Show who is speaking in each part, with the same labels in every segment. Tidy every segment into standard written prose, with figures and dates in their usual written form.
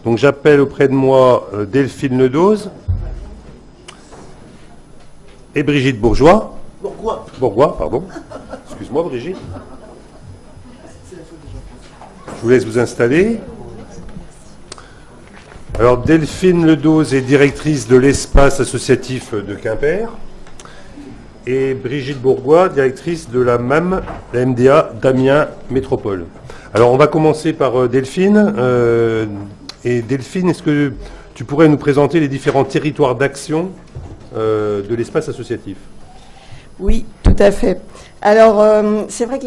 Speaker 1: Donc j'appelle auprès de moi Delphine Ledose et Brigitte Bourgeois. Bourgois, pardon. Excuse-moi Brigitte. Je vous laisse vous installer. Alors Delphine Ledose est directrice de l'espace associatif de Quimper et Brigitte Bourgois, directrice de la MAM, la MDA d'Amiens Métropole. Alors on va commencer par Delphine. Et Delphine, est-ce que tu pourrais nous présenter les différents territoires d'action de l'espace associatif ?
Speaker 2: Oui, tout à fait. Alors, c'est vrai que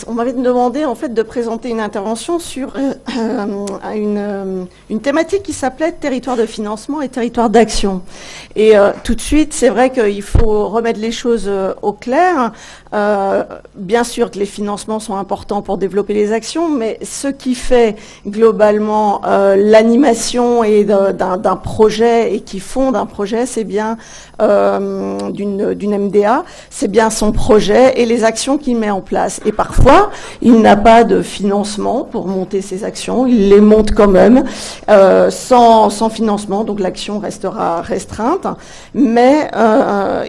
Speaker 2: on m'avait demandé en fait de présenter une intervention sur une thématique qui s'appelait territoire de financement et territoire d'action. Et tout de suite, c'est vrai qu'il faut remettre les choses au clair. Bien sûr que les financements sont importants pour développer les actions, mais ce qui fait globalement l'animation et d'un projet et qui fonde un projet, c'est bien d'une MDA, c'est bien son projet et les actions qu'il met en place. Et parfois, il n'a pas de financement pour monter ces actions. Il les monte quand même sans financement, donc l'action restera restreinte, mais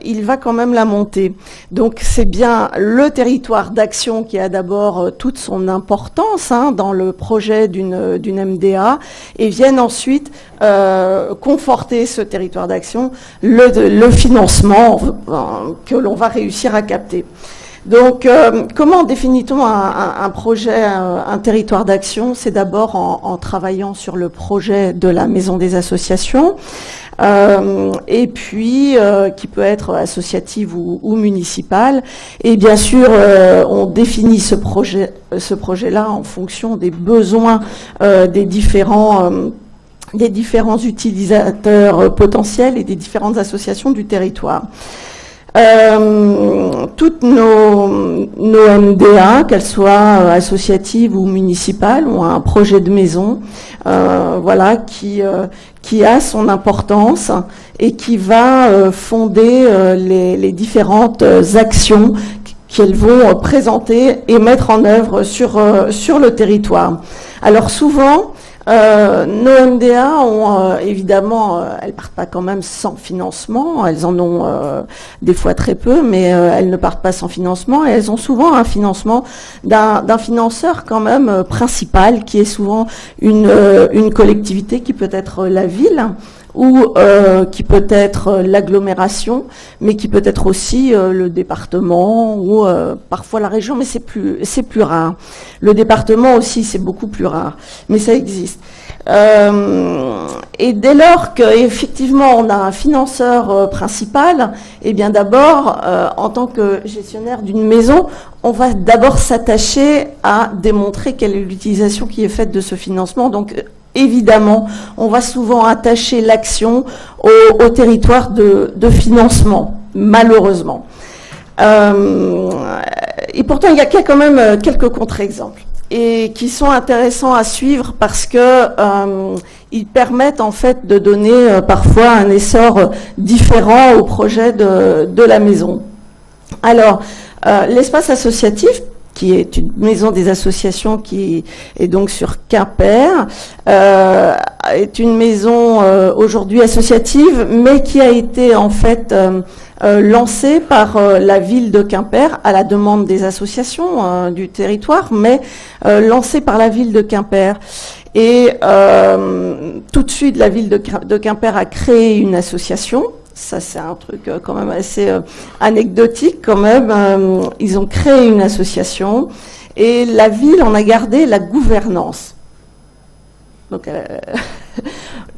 Speaker 2: il va quand même la monter. Donc c'est bien le territoire d'action qui a d'abord toute son importance dans le projet d'une MDA et viennent ensuite conforter ce territoire d'action, le financement que l'on va réussir à capter. Donc, comment définit-on un projet, un territoire d'action ? C'est d'abord en travaillant sur le projet de la maison des associations, et puis qui peut être associative ou municipale. Et bien sûr, on définit ce projet-là en fonction des besoins des différents utilisateurs potentiels et des différentes associations du territoire. Toutes nos MDA, qu'elles soient associatives ou municipales, ont un projet de maison, qui a son importance et qui va fonder les différentes actions qu'elles vont présenter et mettre en œuvre sur le territoire. Alors souvent, nos MDA ont évidemment, elles partent pas quand même sans financement, elles en ont des fois très peu, mais elles ne partent pas sans financement et elles ont souvent un financement d'un financeur quand même principal qui est souvent une collectivité qui peut être la ville ou qui peut être l'agglomération, mais qui peut être aussi le département ou parfois la région, mais c'est plus rare. Le département aussi, c'est beaucoup plus rare, mais ça existe. Et dès lors qu'effectivement on a un financeur principal, eh bien d'abord, en tant que gestionnaire d'une maison, on va d'abord s'attacher à démontrer quelle est l'utilisation qui est faite de ce financement. Donc évidemment, on va souvent attacher l'action au territoire de financement, malheureusement. Et pourtant, il y a quand même quelques contre-exemples et qui sont intéressants à suivre parce que ils permettent en fait de donner parfois un essor différent au projet de la maison. Alors, l'espace associatif, qui est une maison des associations qui est donc sur Quimper, est une maison aujourd'hui associative, mais qui a été en fait lancée par la ville de Quimper à la demande des associations du territoire, mais lancée par la ville de Quimper. Et tout de suite, la ville de Quimper a créé une association. Ça, c'est un truc quand même assez anecdotique quand même. Ils ont créé une association et la ville en a gardé la gouvernance. Donc,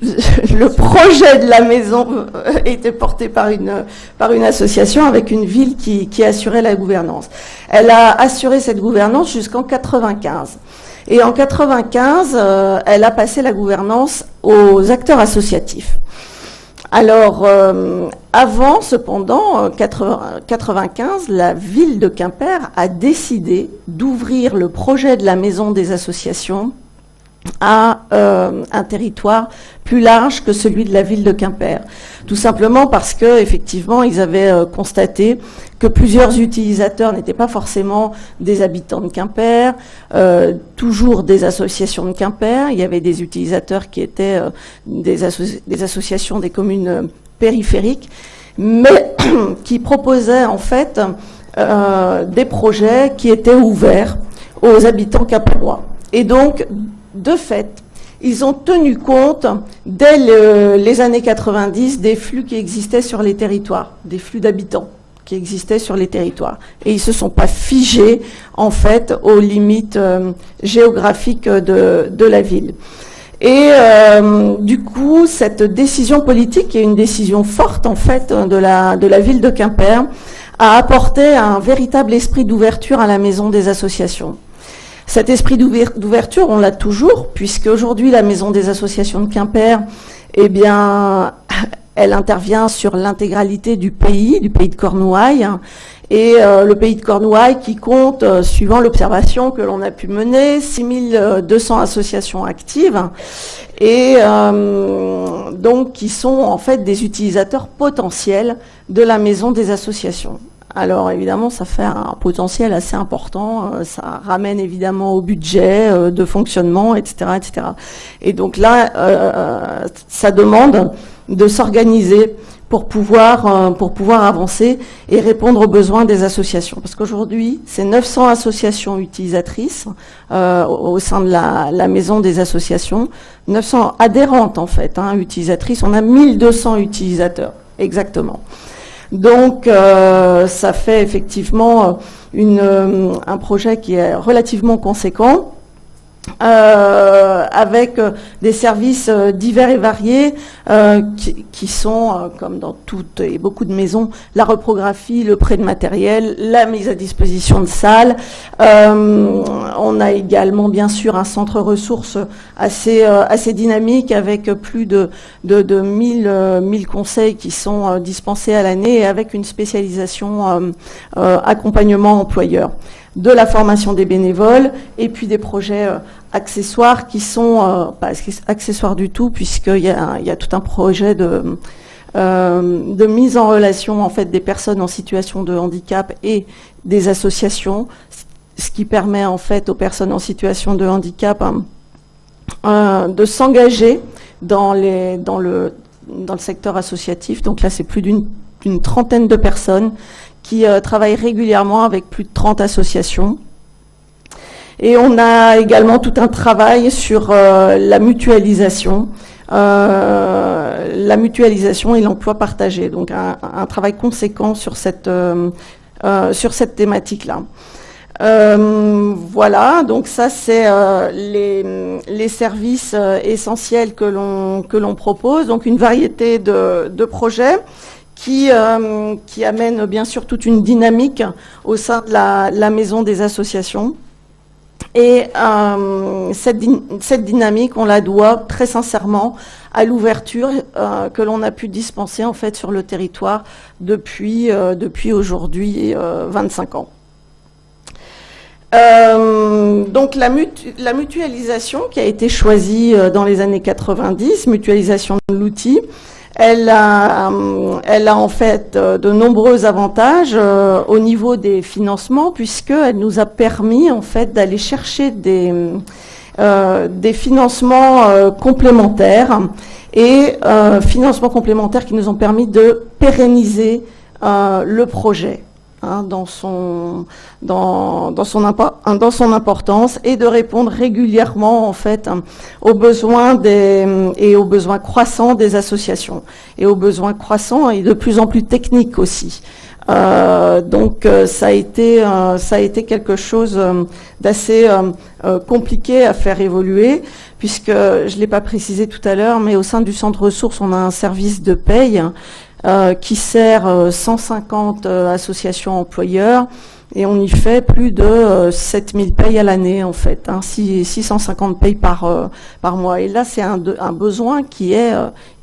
Speaker 2: le projet de la maison était porté par une association avec une ville qui assurait la gouvernance. Elle a assuré cette gouvernance jusqu'en 95. Et en 95, elle a passé la gouvernance aux acteurs associatifs. Alors, avant, cependant, 95, la ville de Quimper a décidé d'ouvrir le projet de la maison des associations à un territoire plus large que celui de la ville de Quimper. Tout simplement parce que effectivement, ils avaient constaté que plusieurs utilisateurs n'étaient pas forcément des habitants de Quimper, toujours des associations de Quimper. Il y avait des utilisateurs qui étaient des associations des communes périphériques, mais qui proposaient en fait des projets qui étaient ouverts aux habitants quimpérois. Et donc, de fait, ils ont tenu compte, dès les années 90, des flux qui existaient sur les territoires, des flux d'habitants qui existaient sur les territoires. Et ils ne se sont pas figés, en fait, aux limites géographiques de la ville. Et du coup, cette décision politique, qui est une décision forte, en fait, de la ville de Quimper, a apporté un véritable esprit d'ouverture à la maison des associations. Cet esprit d'ouverture, on l'a toujours, puisque aujourd'hui la Maison des associations de Quimper, eh bien, elle intervient sur l'intégralité du pays de Cornouailles, et le pays de Cornouailles qui compte, suivant l'observation que l'on a pu mener, 6200 associations actives, et donc qui sont en fait des utilisateurs potentiels de la Maison des associations. Alors évidemment, ça fait un potentiel assez important, ça ramène évidemment au budget de fonctionnement, etc., etc. Et donc là, ça demande de s'organiser pour pouvoir avancer et répondre aux besoins des associations. Parce qu'aujourd'hui, c'est 900 associations utilisatrices au sein de la maison des associations, 900 adhérentes en fait, utilisatrices. On a 1200 utilisateurs, exactement. Donc, ça fait effectivement un projet qui est relativement conséquent, avec des services divers et variés qui sont, comme dans toutes et beaucoup de maisons, la reprographie, le prêt de matériel, la mise à disposition de salles. On a également, bien sûr, un centre ressources assez dynamique avec plus de 1000 conseils qui sont dispensés à l'année et avec une spécialisation accompagnement employeur, de la formation des bénévoles et puis des projets accessoires qui sont pas accessoires du tout, puisqu'il y a tout un projet de mise en relation en fait des personnes en situation de handicap et des associations, ce qui permet en fait aux personnes en situation de handicap de s'engager dans le secteur associatif. Donc là, c'est plus d'une trentaine de personnes qui travaillent régulièrement avec plus de 30 associations. Et on a également tout un travail sur la mutualisation et l'emploi partagé. Donc un travail conséquent sur cette thématique-là. Voilà, donc ça c'est les services essentiels que l'on propose. Donc une variété de projets qui amène bien sûr toute une dynamique au sein de la maison des associations. Et cette dynamique, on la doit très sincèrement à l'ouverture que l'on a pu dispenser en fait sur le territoire depuis aujourd'hui 25 ans. Donc la mutualisation qui a été choisie dans les années 90, mutualisation de l'outil, elle a en fait de nombreux avantages au niveau des financements, puisqu'elle nous a permis en fait d'aller chercher des financements complémentaires et financements complémentaires qui nous ont permis de pérenniser le projet dans son importance, et de répondre régulièrement en fait aux besoins et aux besoins croissants des associations, et aux besoins croissants et de plus en plus techniques aussi. Donc ça a été quelque chose d'assez compliqué à faire évoluer, puisque je l'ai pas précisé tout à l'heure, mais au sein du centre ressources, on a un service de paye qui sert 150 associations employeurs, et on y fait plus de 7000 payes à l'année en fait, 650 payes par mois. Et là, c'est un besoin qui est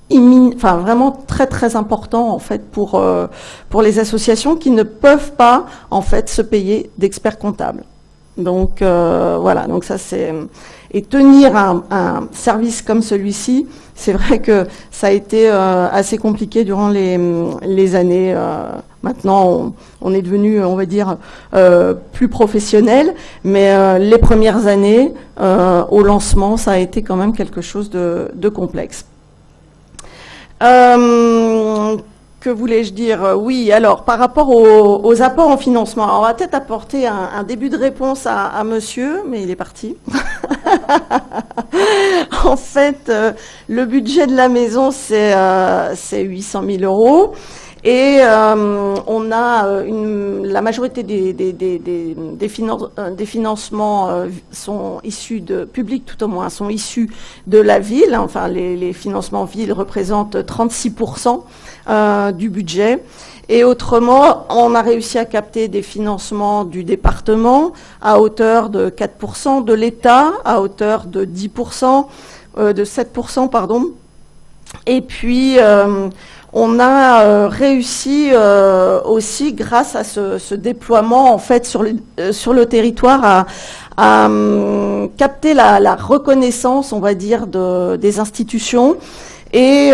Speaker 2: vraiment très très important en fait pour les associations qui ne peuvent pas en fait se payer d'experts comptables. Donc voilà, donc ça c'est. Et tenir un service comme celui-ci, c'est vrai que ça a été assez compliqué durant les années. Maintenant, on est devenu, on va dire, plus professionnel, mais les premières années, au lancement, ça a été quand même quelque chose de complexe. Que voulais-je dire? Oui, alors, par rapport aux apports en financement, alors, on va peut-être apporter un début de réponse à monsieur, mais il est parti. En fait, le budget de la maison, c'est 800 000 €. Et on a la majorité des financements sont issus publics tout au moins, sont issus de la ville. Enfin, les financements ville représentent 36% du budget. Et autrement, on a réussi à capter des financements du département à hauteur de 4%, de l'État à hauteur de 10%, de 7%, pardon. Et puis, on a réussi aussi, grâce à ce déploiement en fait sur le territoire, à capter la reconnaissance, on va dire, des institutions. Et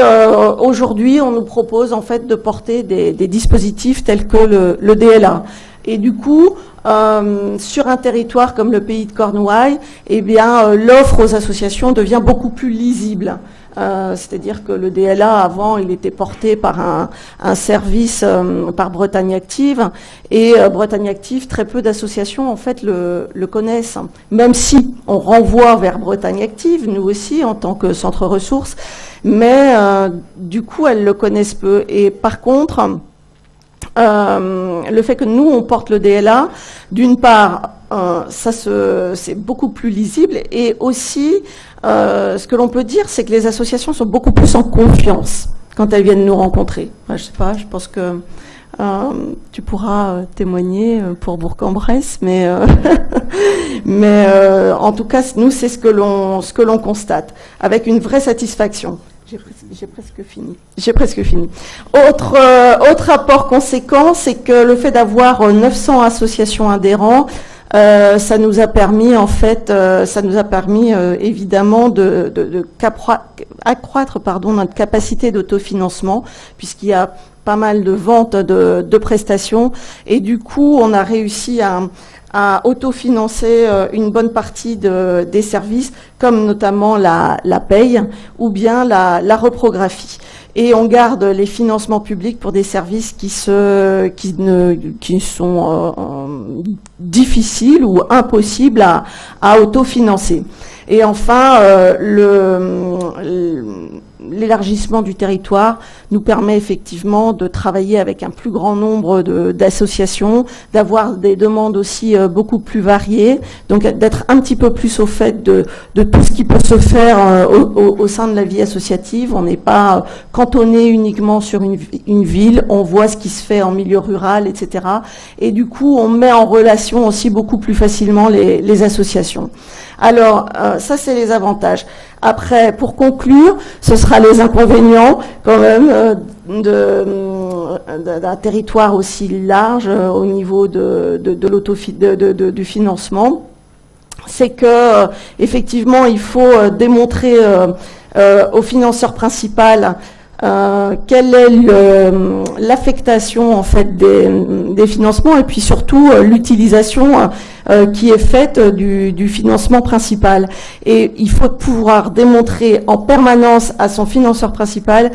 Speaker 2: aujourd'hui, on nous propose en fait de porter des dispositifs tels que le DLA. Et du coup, sur un territoire comme le pays de Cornouailles, eh bien, l'offre aux associations devient beaucoup plus lisible. C'est-à-dire que le DLA, avant, il était porté par un service par Bretagne Active. Et Bretagne Active, très peu d'associations, en fait, le connaissent. Même si on renvoie vers Bretagne Active, nous aussi, en tant que centre ressources. Mais du coup, elles le connaissent peu. Et par contre, le fait que nous, on porte le DLA, d'une part, c'est beaucoup plus lisible, et aussi, ce que l'on peut dire, c'est que les associations sont beaucoup plus en confiance quand elles viennent nous rencontrer. Enfin, je sais pas, je pense que tu pourras témoigner pour Bourg-en-Bresse, mais en tout cas, nous, c'est ce que l'on constate, avec une vraie satisfaction. J'ai presque fini. Autre apport conséquent, c'est que le fait d'avoir 900 associations adhérents, ça nous a permis évidemment accroître notre capacité d'autofinancement, puisqu'il y a pas mal de ventes de prestations, et du coup on a réussi à autofinancer une bonne partie des services, comme notamment la paye ou bien la reprographie. Et on garde les financements publics pour des services qui sont difficiles ou impossibles à autofinancer. Et enfin, l'élargissement du territoire nous permet effectivement de travailler avec un plus grand nombre d'associations, d'avoir des demandes aussi beaucoup plus variées, donc d'être un petit peu plus au fait de tout ce qui peut se faire au sein de la vie associative. On n'est pas cantonné uniquement sur une ville, on voit ce qui se fait en milieu rural, etc. Et du coup, on met en relation aussi beaucoup plus facilement les associations. Alors, ça, c'est les avantages. Après, pour conclure, ce sera les inconvénients quand même d'un territoire aussi large au niveau du financement. C'est que effectivement, il faut démontrer au financeur principal quelle est l'affectation en fait des financements, et puis surtout l'utilisation qui est faite du financement principal. Et il faut pouvoir démontrer en permanence à son financeur principal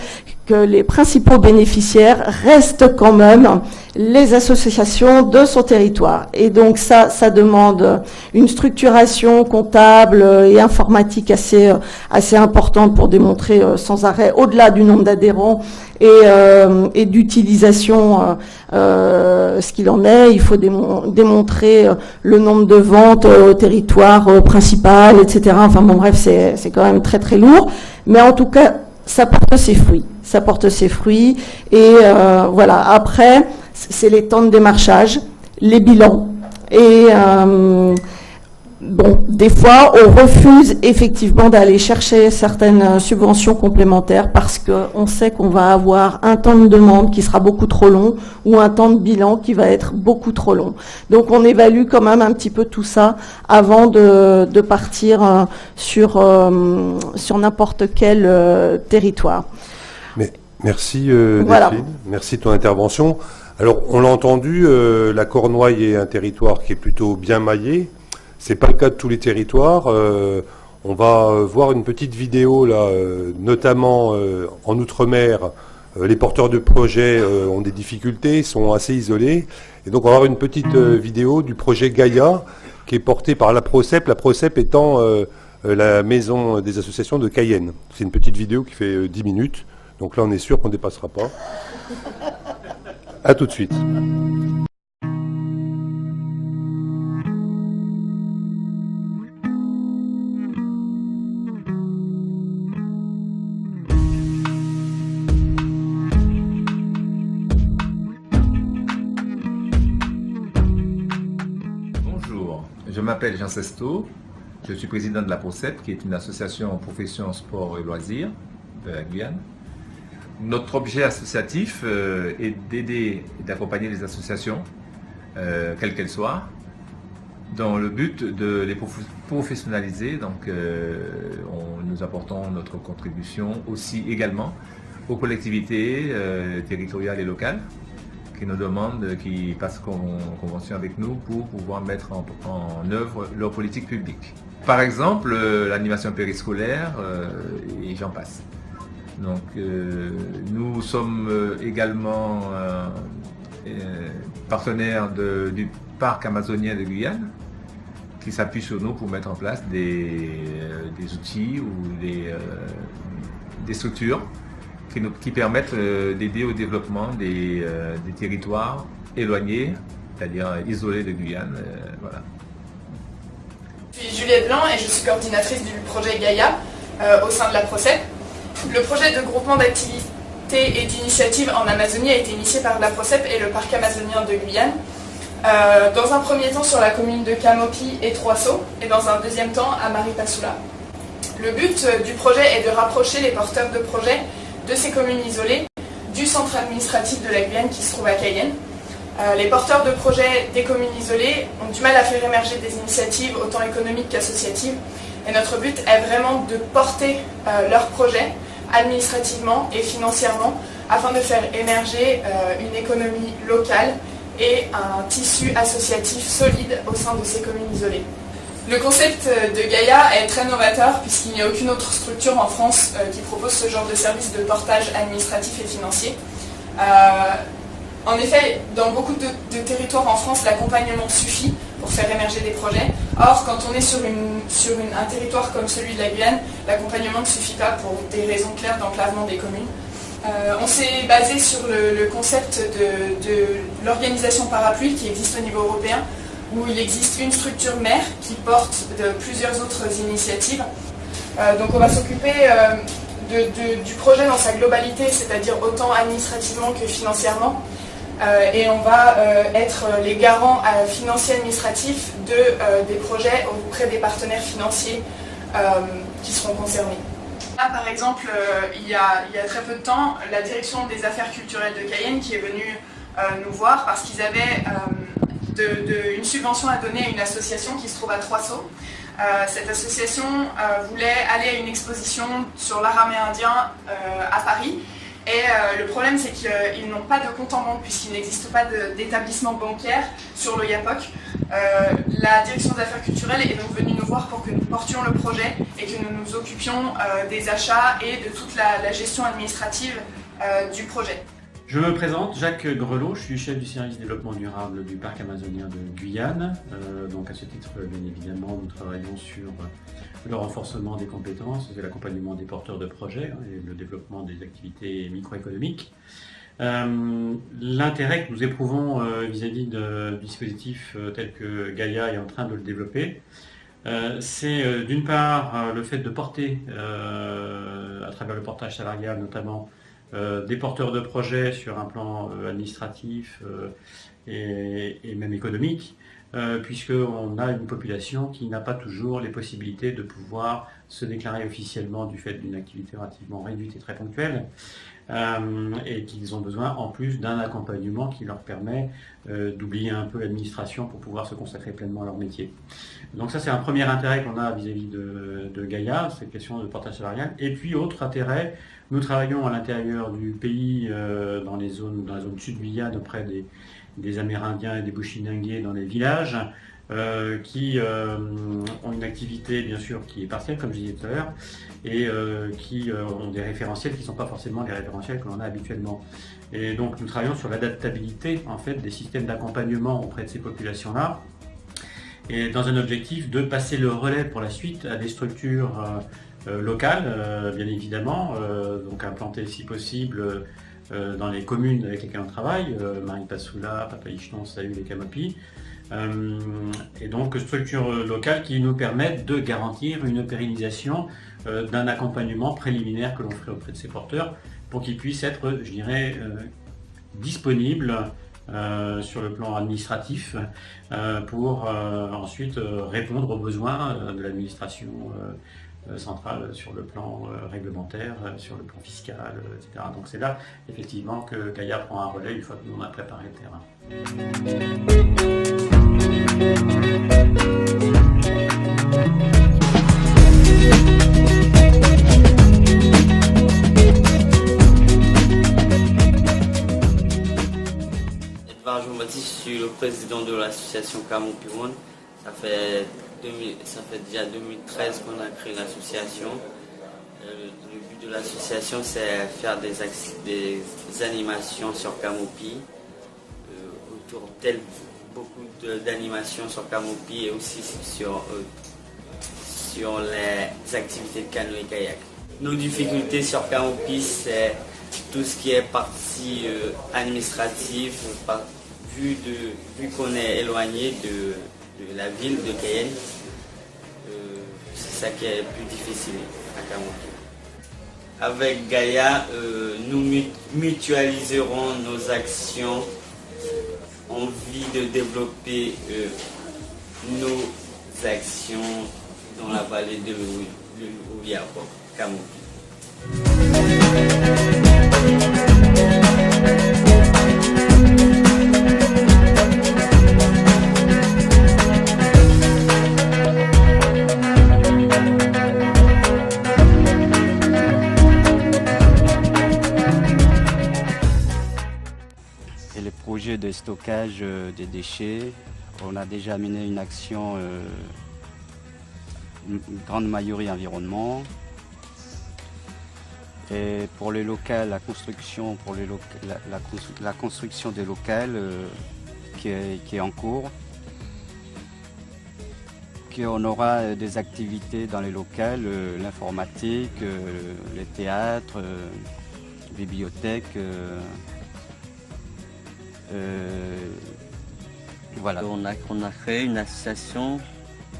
Speaker 2: que les principaux bénéficiaires restent quand même les associations de son territoire. Et donc ça demande une structuration comptable et informatique assez importante pour démontrer sans arrêt, au-delà du nombre d'adhérents et d'utilisation, ce qu'il en est. Il faut démontrer le nombre de ventes au territoire principal, etc. Enfin bon, bref, c'est quand même très très lourd. Mais en tout cas, ça porte ses fruits. Ça porte ses fruits. Et voilà. Après, c'est les temps de démarchage, les bilans. Et bon, des fois, on refuse effectivement d'aller chercher certaines subventions complémentaires parce qu'on sait qu'on va avoir un temps de demande qui sera beaucoup trop long ou un temps de bilan qui va être beaucoup trop long. Donc on évalue quand même un petit peu tout ça avant de partir sur n'importe quel territoire.
Speaker 1: Mais, merci
Speaker 2: Voilà.
Speaker 1: Delphine, merci de ton intervention. Alors on l'a entendu, la Cornouaille est un territoire qui est plutôt bien maillé. C'est pas le cas de tous les territoires. On va voir une petite vidéo là, notamment en Outre-mer. Les porteurs de projets ont des difficultés, sont assez isolés. Et donc on va voir une petite vidéo du projet Gaïa qui est porté par la PROCEP. La PROCEP étant la maison des associations de Cayenne. C'est une petite vidéo qui fait 10 minutes. Donc là on est sûr qu'on ne dépassera pas. À tout de suite.
Speaker 3: Je m'appelle Jean Sesto, je suis président de la PROCEP, qui est une association profession sport et loisirs de la Guyane. Notre objet associatif est d'aider et d'accompagner les associations, quelles qu'elles soient, dans le but de les professionnaliser. Donc, nous apportons notre contribution aussi également aux collectivités territoriales et locales qui nous demandent, qui passent convention avec nous pour pouvoir mettre en œuvre leur politique publique. Par exemple, l'animation périscolaire et j'en passe. Donc, nous sommes également partenaires du parc amazonien de Guyane qui s'appuie sur nous pour mettre en place des outils ou des structures qui permettent d'aider au développement des territoires éloignés, c'est-à-dire isolés de Guyane. Voilà.
Speaker 4: Je suis Juliette Blanc et je suis coordinatrice du projet Gaïa au sein de la PROCEP. Le projet de groupement d'activités et d'initiatives en Amazonie a été initié par la PROCEP et le parc amazonien de Guyane. Dans un premier temps sur la commune de Camopi et Trois-Sceaux et dans un deuxième temps à Maripassoula. Le but du projet est de rapprocher les porteurs de projets de ces communes isolées du centre administratif de la Guyane qui se trouve à Cayenne. Les porteurs de projets des communes isolées ont du mal à faire émerger des initiatives autant économiques qu'associatives et notre but est vraiment de porter leurs projets administrativement et financièrement afin de faire émerger une économie locale et un tissu associatif solide au sein de ces communes isolées. Le concept de Gaïa est très novateur puisqu'il n'y a aucune autre structure en France qui propose ce genre de service de portage administratif et financier. En effet, dans beaucoup de territoires en France, l'accompagnement suffit pour faire émerger des projets. Or, quand on est sur un territoire comme celui de la Guyane, l'accompagnement ne suffit pas pour des raisons claires d'enclavement des communes. On s'est basé sur le concept de l'organisation parapluie qui existe au niveau européen, où il existe une structure mère qui porte plusieurs autres initiatives. Donc on va s'occuper du projet dans sa globalité, c'est-à-dire autant administrativement que financièrement. Et on va être les garants financiers administratifs des projets auprès des partenaires financiers qui seront concernés. Là, par exemple, il y a très peu de temps, la direction des affaires culturelles de Cayenne qui est venue nous voir parce qu'ils avaient une subvention à donner à une association qui se trouve à Trois-Sceaux. Cette association voulait aller à une exposition sur l'art amérindien à Paris. Et le problème, c'est qu'ils n'ont pas de compte en banque puisqu'il n'existe pas d'établissement bancaire sur le YAPOC. La direction des affaires culturelles est donc venue nous voir pour que nous portions le projet et que nous nous occupions des achats et de toute la gestion administrative du projet.
Speaker 5: Je me présente, Jacques Grelot, je suis chef du service développement durable du parc amazonien de Guyane. Donc à ce titre, bien évidemment, nous travaillons sur le renforcement des compétences et l'accompagnement des porteurs de projets et le développement des activités microéconomiques. L'intérêt que nous éprouvons vis-à-vis de dispositifs tels que Gaïa est en train de le développer, c'est d'une part le fait de porter, à travers le portage salarial notamment, des porteurs de projets sur un plan administratif et même économique, puisqu'on a une population qui n'a pas toujours les possibilités de pouvoir se déclarer officiellement du fait d'une activité relativement réduite et très ponctuelle, et qu'ils ont besoin en plus d'un accompagnement qui leur permet d'oublier un peu l'administration pour pouvoir se consacrer pleinement à leur métier. Donc ça, c'est un premier intérêt qu'on a vis-à-vis de Gaïa, cette question de portage salarial. Et puis autre intérêt, nous travaillons à l'intérieur du pays, dans la zone sud Guyane, auprès des Amérindiens et des Bushinangés dans les villages, qui ont une activité bien sûr qui est partielle, comme je disais tout à l'heure, et qui ont des référentiels qui ne sont pas forcément les référentiels que l'on a habituellement. Et donc nous travaillons sur l'adaptabilité en fait des systèmes d'accompagnement auprès de ces populations-là, et dans un objectif de passer le relais pour la suite à des structures locales, bien évidemment, donc implantées si possible dans les communes avec lesquelles on travaille, Maripasoula, Papaichnon, Saül et Camopi, et donc structures locales qui nous permettent de garantir une pérennisation d'un accompagnement préliminaire que l'on ferait auprès de ces porteurs pour qu'ils puissent être, je dirais, disponibles sur le plan administratif pour ensuite répondre aux besoins de l'administration centrale sur le plan réglementaire, sur le plan fiscal, etc. Donc c'est là effectivement que Gaïa prend un relais une fois que nous on a préparé le terrain.
Speaker 6: Je suis le président de l'association Camopi One. Ça fait déjà 2013 qu'on a créé l'association. Le but de l'association, c'est faire des animations sur Camopi, autour beaucoup d'animations sur Camopi et aussi sur les activités de canoë-kayak. Nos difficultés sur Camopi, c'est tout ce qui est partie administrative, vu qu'on est éloigné de la ville de Cayenne, c'est ça qui est plus difficile à Camopi. Avec Gaïa, nous mutualiserons nos actions en vue de développer nos actions dans la vallée de l'Ouliapo, Camopi.
Speaker 7: De stockage des déchets. On a déjà mené une action, une grande majorité environnement. Et pour les locales, la construction, la construction des locales qui est en cours. On aura des activités dans les locales, l'informatique, les théâtres, bibliothèques.
Speaker 6: Voilà. On a créé une association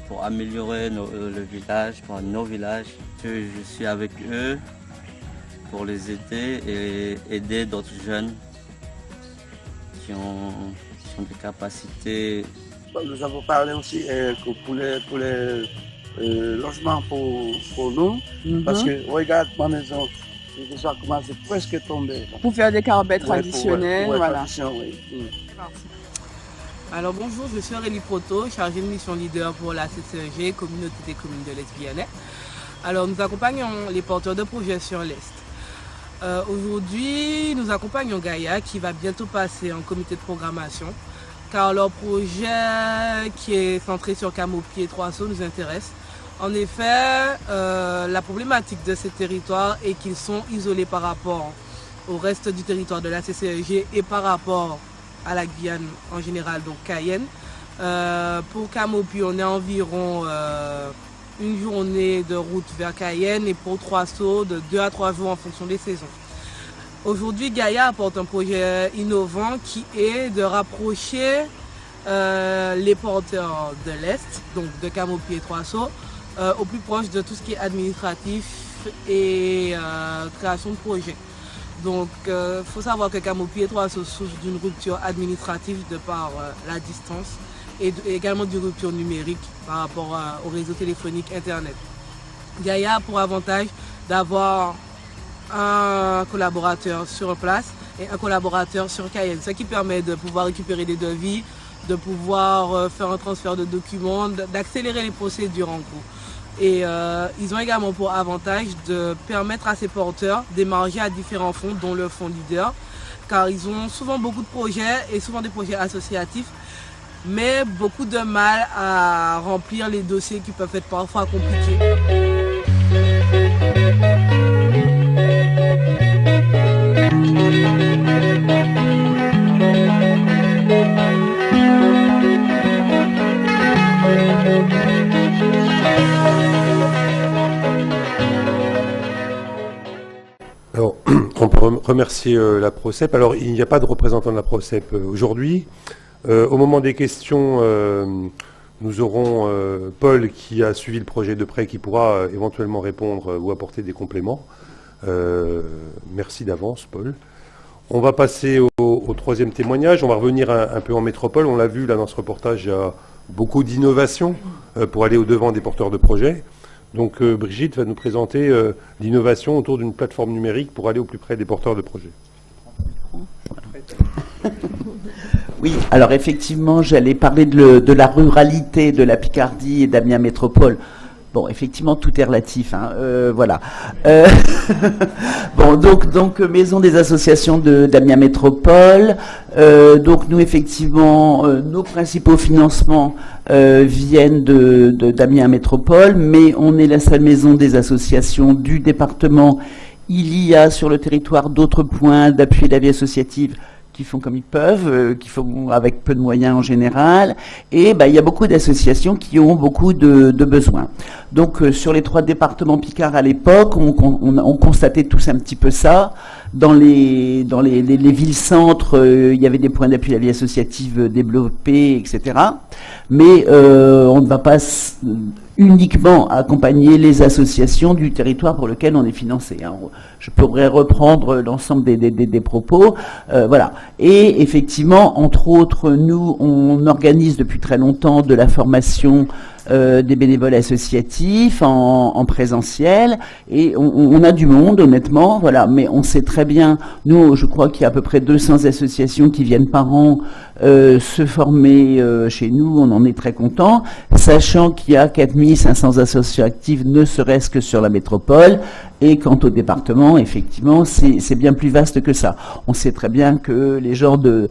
Speaker 6: pour améliorer le village, pour nos villages. Je suis avec eux pour les aider et aider d'autres jeunes qui ont des capacités.
Speaker 8: Nous avons parlé aussi pour les logements pour nous, parce que regarde ma maison. J'ai déjà commencé presque à tomber.
Speaker 9: Pour faire des carpets traditionnels, voilà.
Speaker 8: Oui.
Speaker 9: Alors bonjour, je suis Aurélie Proto, chargée de mission leader pour la CCEG, Communauté des communes de l'Est guyanais. Alors nous accompagnons les porteurs de projets sur l'Est. Aujourd'hui, nous accompagnons Gaïa qui va bientôt passer en comité de programmation, car leur projet qui est centré sur Camopi et Trois-Sauts nous intéresse. En effet, la problématique de ces territoires est qu'ils sont isolés par rapport au reste du territoire de la CCEG et par rapport à la Guyane en général, donc Cayenne. Pour Camopi, on est environ une journée de route vers Cayenne et pour Trois-Sauts de 2 à 3 jours en fonction des saisons. Aujourd'hui, Gaïa apporte un projet innovant qui est de rapprocher les porteurs de l'Est, donc de Camopi et Trois-Sauts, au plus proche de tout ce qui est administratif et création de projets. Donc il faut savoir que Camopi et Trois-Sauts souffrent d'une rupture administrative de par la distance et également de rupture numérique par rapport au réseau téléphonique Internet. Gaïa a pour avantage d'avoir un collaborateur sur place et un collaborateur sur Cayenne, ce qui permet de pouvoir récupérer des devis, de pouvoir faire un transfert de documents, d'accélérer les procédures en cours. Et ils ont également pour avantage de permettre à ces porteurs d'émarger à différents fonds, dont le fonds Leader, car ils ont souvent beaucoup de projets et souvent des projets associatifs, mais beaucoup de mal à remplir les dossiers qui peuvent être parfois compliqués.
Speaker 1: Alors, on peut remercier la PROCEP. Alors, il n'y a pas de représentant de la PROCEP aujourd'hui. Au moment des questions, nous aurons Paul qui a suivi le projet de près qui pourra éventuellement répondre ou apporter des compléments. Merci d'avance, Paul. On va passer au troisième témoignage. On va revenir un peu en métropole. On l'a vu là dans ce reportage, il y a beaucoup d'innovations pour aller au-devant des porteurs de projets. Donc Brigitte va nous présenter l'innovation autour d'une plateforme numérique pour aller au plus près des porteurs de projets.
Speaker 10: Oui, alors effectivement, j'allais parler de la ruralité de la Picardie et d'Amiens Métropole. Bon, effectivement, tout est relatif, hein, voilà. Bon, donc Maison des associations d'Amiens Métropole. Donc nous, effectivement, nos principaux financements viennent d'Amiens Métropole, mais on est la seule maison des associations du département. Il y a sur le territoire d'autres points d'appui de la vie associative qui font comme ils peuvent, qui font avec peu de moyens en général, et il y a beaucoup d'associations qui ont beaucoup de besoins. Donc sur les 3 départements picards à l'époque, on constatait tous un petit peu ça. Dans les villes-centres, il y avait des points d'appui à la vie associative développés, etc. Mais on ne va pas uniquement accompagner les associations du territoire pour lequel on est financé. Hein. Je pourrais reprendre l'ensemble des propos. Voilà. Et effectivement, entre autres, nous, on organise depuis très longtemps de la formation des bénévoles associatifs en présentiel, et on a du monde, honnêtement, voilà, mais on sait très bien, nous, je crois qu'il y a à peu près 200 associations qui viennent par an se former chez nous, on en est très content, sachant qu'il y a 4500 associations actives, ne serait-ce que sur la métropole, et quant au département, effectivement, c'est bien plus vaste que ça. On sait très bien que les gens de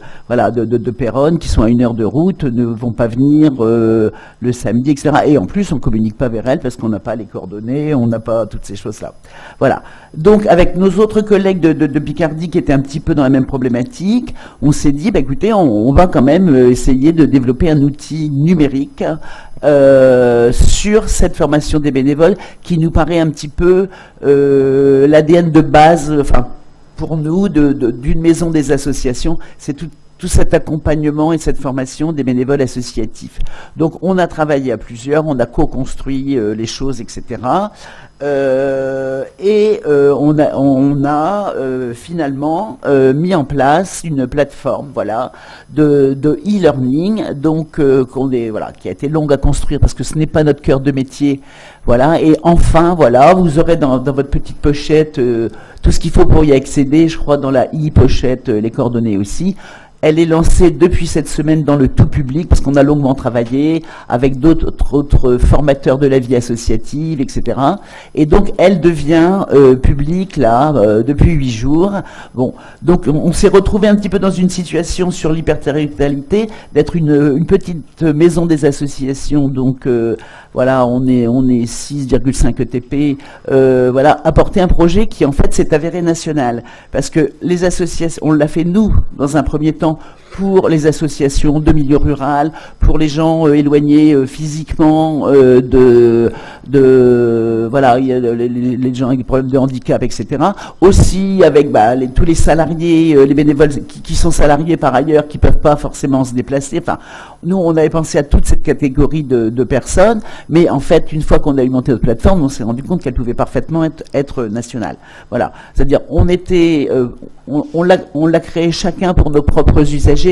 Speaker 10: Péronne, qui sont à 1 heure de route, ne vont pas venir le samedi, etc. Et en plus, on ne communique pas vers elles parce qu'on n'a pas les coordonnées, on n'a pas toutes ces choses-là. Voilà. Donc, avec nos autres collègues de Picardie qui étaient un petit peu dans la même problématique, on s'est dit, écoutez, on va quand même essayer de développer un outil numérique sur cette formation des bénévoles qui nous paraît un petit peu l'ADN de base, enfin, pour nous, d'une maison des associations, c'est tout cet accompagnement et cette formation des bénévoles associatifs. Donc on a travaillé à plusieurs, on a co-construit les choses, etc. On a finalement mis en place une plateforme, voilà, de e-learning, donc qui a été longue à construire parce que ce n'est pas notre cœur de métier, voilà. Et enfin, voilà, vous aurez dans votre petite pochette tout ce qu'il faut pour y accéder. Je crois dans la e-pochette les coordonnées aussi. Elle est lancée depuis cette semaine dans le tout public parce qu'on a longuement travaillé avec d'autres formateurs de la vie associative, etc. Et donc, elle devient publique, là, depuis 8 jours. Bon, donc, on s'est retrouvé un petit peu dans une situation sur l'hyperterritorialité d'être une petite maison des associations. Donc, voilà, on est 6,5 ETP. Voilà, apporter un projet qui, en fait, s'est avéré national. Parce que les associations, on l'a fait, nous, dans un premier temps, pour les associations de milieu rural, pour les gens éloignés physiquement voilà, il y a les gens avec des problèmes de handicap, etc. Aussi avec tous les salariés, les bénévoles qui sont salariés par ailleurs, qui peuvent pas forcément se déplacer. Enfin, nous, on avait pensé à toute cette catégorie de personnes, mais en fait, une fois qu'on a eu monté notre plateforme, on s'est rendu compte qu'elle pouvait parfaitement être nationale. Voilà, c'est-à-dire, on l'a créé chacun pour nos propres usagers,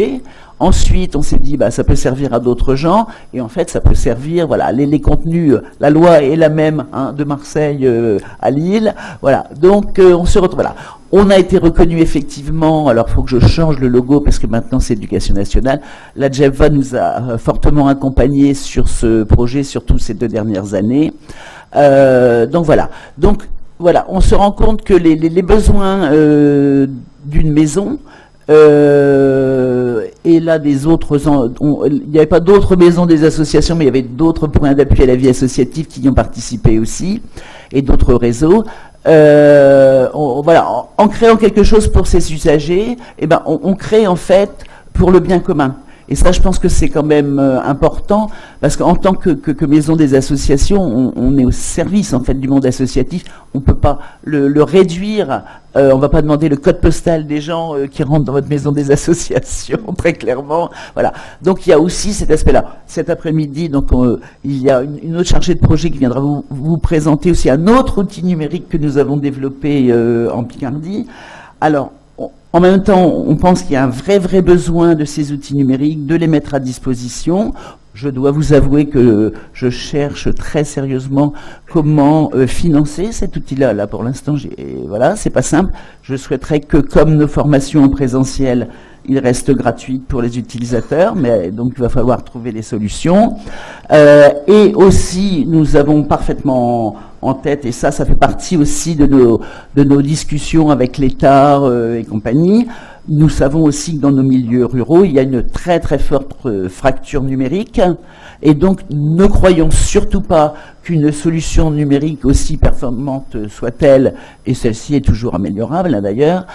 Speaker 10: Ensuite, on s'est dit, ça peut servir à d'autres gens, et en fait, ça peut servir, voilà, les contenus, la loi est la même, de Marseille à Lille, voilà. Donc, on se retrouve, voilà. On a été reconnu effectivement, alors il faut que je change le logo parce que maintenant c'est Éducation nationale. La GEVA nous a fortement accompagnés sur ce projet, surtout ces 2 dernières années. Donc voilà, on se rend compte que les besoins d'une maison, et là des autres, il n'y avait pas d'autres maisons des associations, mais il y avait d'autres points d'appui à la vie associative qui y ont participé aussi, et d'autres réseaux. En créant quelque chose pour ces usagers, on crée en fait pour le bien commun. Et ça, je pense que c'est quand même important, parce qu'en tant que maison des associations, on est au service en fait du monde associatif. On peut pas le réduire. On va pas demander le code postal des gens qui rentrent dans votre maison des associations, très clairement. Voilà. Donc il y a aussi cet aspect-là. Cet après-midi, donc il y a une autre chargée de projet qui viendra vous présenter aussi un autre outil numérique que nous avons développé en Picardie. Alors, en même temps, on pense qu'il y a un vrai besoin de ces outils numériques, de les mettre à disposition. Je dois vous avouer que je cherche très sérieusement comment financer cet outil-là. Là, pour l'instant, voilà, c'est pas simple. Je souhaiterais que, comme nos formations en présentiel, il reste gratuit pour les utilisateurs, mais donc il va falloir trouver des solutions. Et aussi, nous avons parfaitement en tête, et ça fait partie aussi de nos discussions avec l'État et compagnie. Nous savons aussi que dans nos milieux ruraux, il y a une très forte fracture numérique, et donc ne croyons surtout pas qu'une solution numérique aussi performante soit-elle, et celle-ci est toujours améliorable d'ailleurs,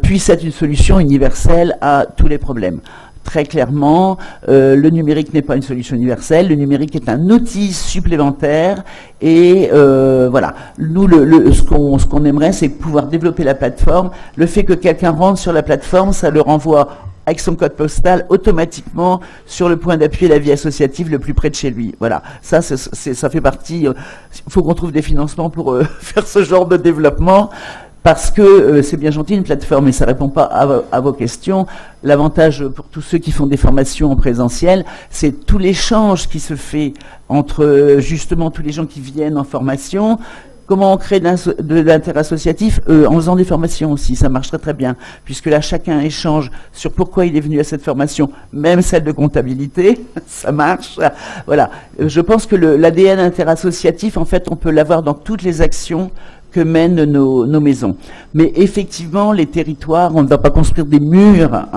Speaker 10: puisse être une solution universelle à tous les problèmes. Très clairement, le numérique n'est pas une solution universelle, le numérique est un outil supplémentaire, et voilà. Nous, ce qu'on aimerait, c'est pouvoir développer la plateforme. Le fait que quelqu'un rentre sur la plateforme, ça le renvoie avec son code postal automatiquement sur le point d'appui à la vie associative le plus près de chez lui. Voilà, ça fait partie. Il faut qu'on trouve des financements pour faire ce genre de développement. Parce que c'est bien gentil une plateforme, mais ça ne répond pas à vos questions. L'avantage pour tous ceux qui font des formations en présentiel, c'est tout l'échange qui se fait entre justement tous les gens qui viennent en formation. Comment on crée de l'intérêt associatif en faisant des formations aussi, ça marcherait très bien, puisque là chacun échange sur pourquoi il est venu à cette formation, même celle de comptabilité, ça marche. Voilà, je pense que l'ADN interassociatif, en fait, on peut l'avoir dans toutes les actions que mènent nos maisons. Mais effectivement, les territoires, on ne va pas construire des murs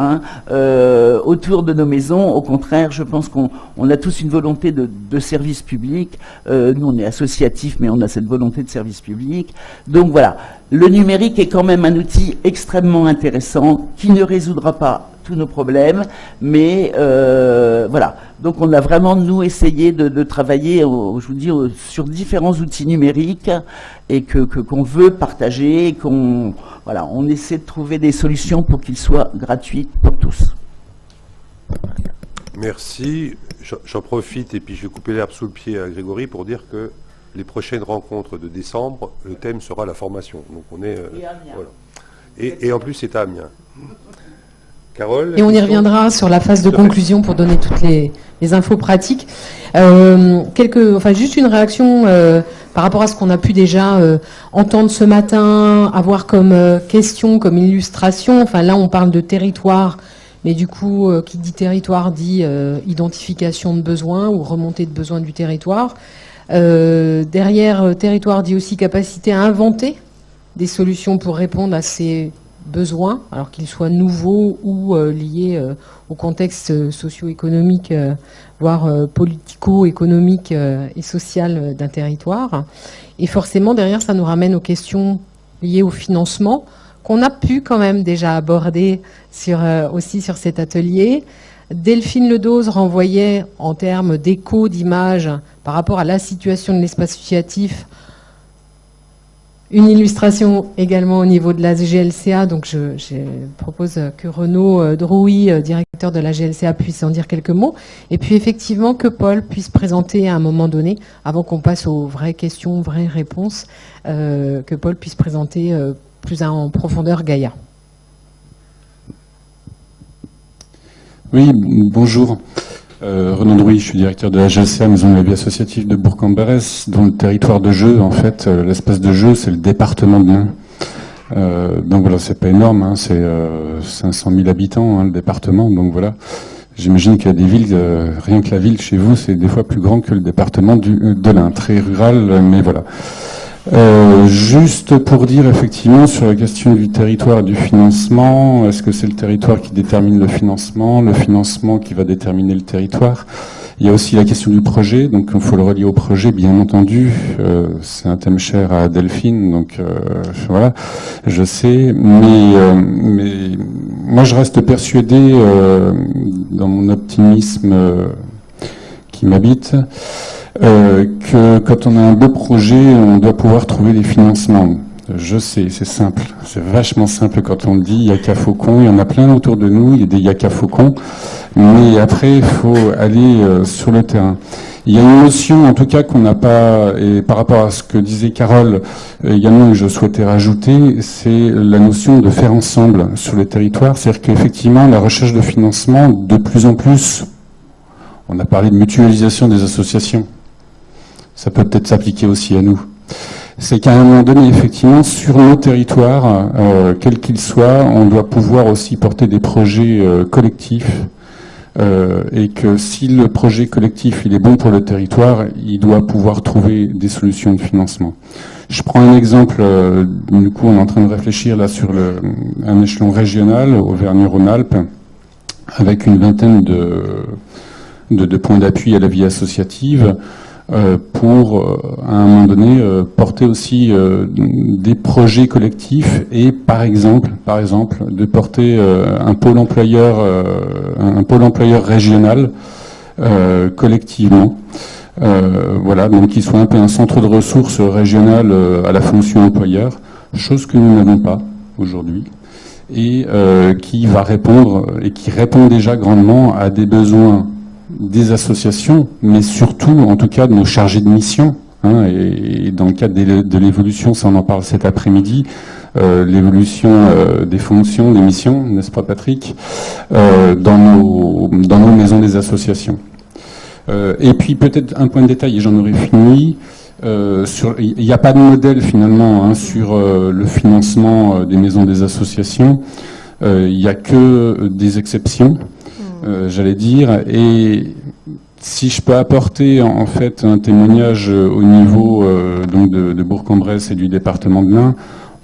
Speaker 10: autour de nos maisons. Au contraire, je pense qu'on a tous une volonté de service public. Nous, on est associatifs, mais on a cette volonté de service public. Donc voilà, le numérique est quand même un outil extrêmement intéressant qui ne résoudra pas tous nos problèmes, mais voilà. Donc on a vraiment, nous, essayé de travailler, je vous dis, sur différents outils numériques, et qu'on veut partager, et on essaie de trouver des solutions pour qu'ils soient gratuits pour tous.
Speaker 1: Merci. J'en profite, et puis je vais couper l'herbe sous le pied à Grégory pour dire que les prochaines rencontres de décembre, le thème sera la formation. Donc on est... voilà. Et en plus, c'est à Amiens. Carole,
Speaker 11: et on y reviendra sur la phase de conclusion pour donner toutes les infos pratiques. Juste une réaction par rapport à ce qu'on a pu déjà entendre ce matin, avoir comme question, comme illustration. Enfin là, on parle de territoire, mais du coup, qui dit territoire dit identification de besoins ou remontée de besoins du territoire. Derrière territoire dit aussi capacité à inventer des solutions pour répondre à ces besoins, alors qu'ils soient nouveaux ou liés au contexte socio-économique, voire politico-économique et social d'un territoire. Et forcément, derrière, ça nous ramène aux questions liées au financement, qu'on a pu quand même déjà aborder aussi sur cet atelier. Delphine Ledose renvoyait en termes d'écho, d'image, par rapport à la situation de l'espace associatif, une illustration également au niveau de la GLCA, donc je propose que Renaud Drouy, directeur de la GLCA, puisse en dire quelques mots. Et puis effectivement que Paul puisse présenter à un moment donné, avant qu'on passe aux vraies questions, vraies réponses, que Paul puisse présenter plus en profondeur Gaïa.
Speaker 12: Oui, bonjour. Renaud Drouy, je suis directeur de la GLCA, Maison de la vie associative de Bourg-en-Bresse, dont le territoire de jeu, en fait, l'espace de jeu, c'est le département de l'Ain. Donc voilà, c'est pas énorme, hein, c'est 500 000 habitants, hein, le département, donc voilà. J'imagine qu'il y a des villes, rien que la ville chez vous, c'est des fois plus grand que le département de l'Ain, très rural, mais voilà. Juste pour dire effectivement sur la question du territoire et du financement, est-ce que c'est le territoire qui détermine le financement qui va déterminer le territoire? Il y a aussi la question du projet, donc il faut le relier au projet, bien entendu. C'est un thème cher à Delphine, donc voilà, je sais. Mais moi, je reste persuadé, dans mon optimisme qui m'habite, que quand on a un beau projet, on doit pouvoir trouver des financements. Je sais, c'est simple, c'est vachement simple quand on le dit, Yaka Faucon, il y en a plein autour de nous, il y a des Yaka Faucon, mais après il faut aller sur le terrain. Il y a une notion en tout cas qu'on n'a pas, et par rapport à ce que disait Carole également que je souhaitais rajouter, c'est la notion de faire ensemble sur le territoire, c'est-à-dire qu'effectivement la recherche de financement, de plus en plus, on a parlé de mutualisation des associations, ça peut peut-être s'appliquer aussi à nous. C'est qu'à un moment donné, effectivement, sur nos territoires, quels qu'ils soient, on doit pouvoir aussi porter des projets collectifs, et que si le projet collectif il est bon pour le territoire, il doit pouvoir trouver des solutions de financement. Je prends un exemple, du coup on est en train de réfléchir là sur un échelon régional, Auvergne-Rhône-Alpes, avec une vingtaine de points d'appui à la vie associative, pour, à un moment donné, porter aussi des projets collectifs et, par exemple, de porter un pôle employeur régional collectivement. Voilà, donc qui soit un peu un centre de ressources régional à la fonction employeur, chose que nous n'avons pas aujourd'hui, et qui va répondre et qui répond déjà grandement à des besoins des associations, mais surtout, en tout cas, de nos chargés de mission. Hein, et dans le cadre de l'évolution, ça on en parle cet après-midi, l'évolution des fonctions, des missions, n'est-ce pas Patrick, dans nos maisons des associations. Et puis peut-être un point de détail, et j'en aurai fini, il n'y a pas de modèle finalement hein, sur le financement des maisons des associations, il n'y a que des exceptions. J'allais dire, et si je peux apporter en fait un témoignage au niveau donc de Bourg-en-Bresse et du département de l'Ain,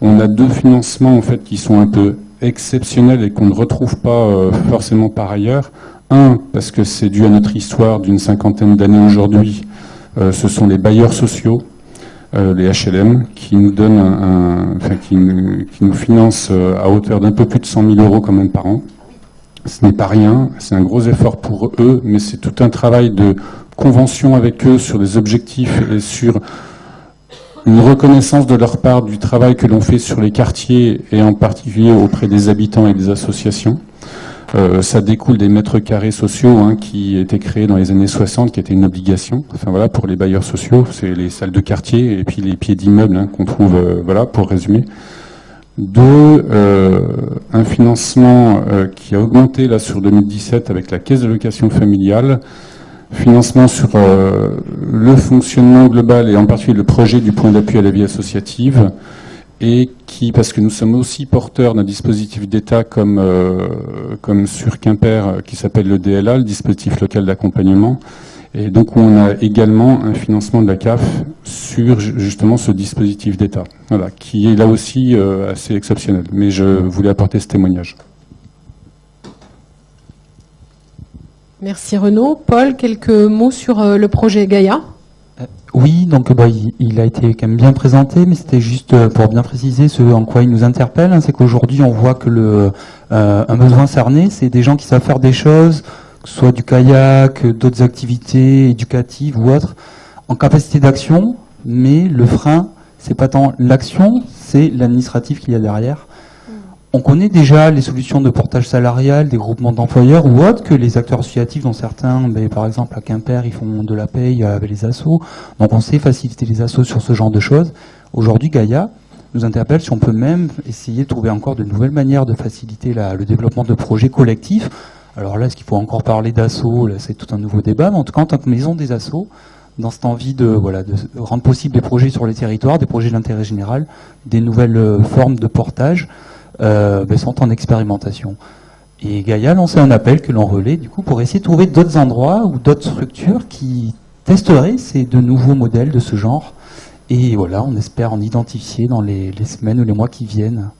Speaker 12: on a deux financements en fait qui sont un peu exceptionnels et qu'on ne retrouve pas forcément par ailleurs. Un, parce que c'est dû à notre histoire d'une 50aine d'années aujourd'hui, ce sont les bailleurs sociaux, les HLM, qui nous donnent qui nous financent à hauteur d'un peu plus de 100 000 € quand même par an. Ce n'est pas rien, c'est un gros effort pour eux, mais c'est tout un travail de convention avec eux sur des objectifs et sur une reconnaissance de leur part du travail que l'on fait sur les quartiers et en particulier auprès des habitants et des associations. Ça découle des mètres carrés sociaux hein, qui étaient créés dans les années 60, qui étaient une obligation. Enfin voilà, pour les bailleurs sociaux, c'est les salles de quartier et puis les pieds d'immeubles hein, qu'on trouve, voilà, pour résumer. Deux, un financement qui a augmenté là sur 2017 avec la caisse d'allocation familiale, financement sur le fonctionnement global et en particulier le projet du point d'appui à la vie associative, et qui, parce que nous sommes aussi porteurs d'un dispositif d'État comme sur Quimper qui s'appelle le DLA, le dispositif local d'accompagnement, et donc on a également un financement de la CAF sur justement ce dispositif d'État, voilà, qui est là aussi assez exceptionnel. Mais je voulais apporter ce témoignage.
Speaker 11: Merci Renaud. Paul, quelques mots sur le projet Gaïa ?
Speaker 13: Oui, donc il a été quand même bien présenté, mais c'était juste pour bien préciser ce en quoi il nous interpelle, hein, c'est qu'aujourd'hui on voit que un besoin cerné, c'est des gens qui savent faire des choses, que ce soit du kayak, d'autres activités éducatives ou autres, en capacité d'action, mais le frein, c'est pas tant l'action, c'est l'administratif qu'il y a derrière. On connaît déjà les solutions de portage salarial, des groupements d'employeurs ou autres, que les acteurs associatifs, dont certains, par exemple à Quimper, ils font de la paye avec les assos. Donc on sait faciliter les assos sur ce genre de choses. Aujourd'hui, Gaïa nous interpelle si on peut même essayer de trouver encore de nouvelles manières de faciliter le développement de projets collectifs Alors là, est-ce qu'il faut encore parler d'assaut? Là, c'est tout un nouveau débat, mais en tout cas, en tant que maison des assauts, dans cette envie de rendre possible des projets sur les territoires, des projets d'intérêt général, des nouvelles formes de portage, sont en expérimentation. Et Gaïa a lancé un appel que l'on relaie, du coup, pour essayer de trouver d'autres endroits ou d'autres structures qui testeraient ces de nouveaux modèles de ce genre. Et voilà, on espère en identifier dans les semaines ou les mois qui viennent.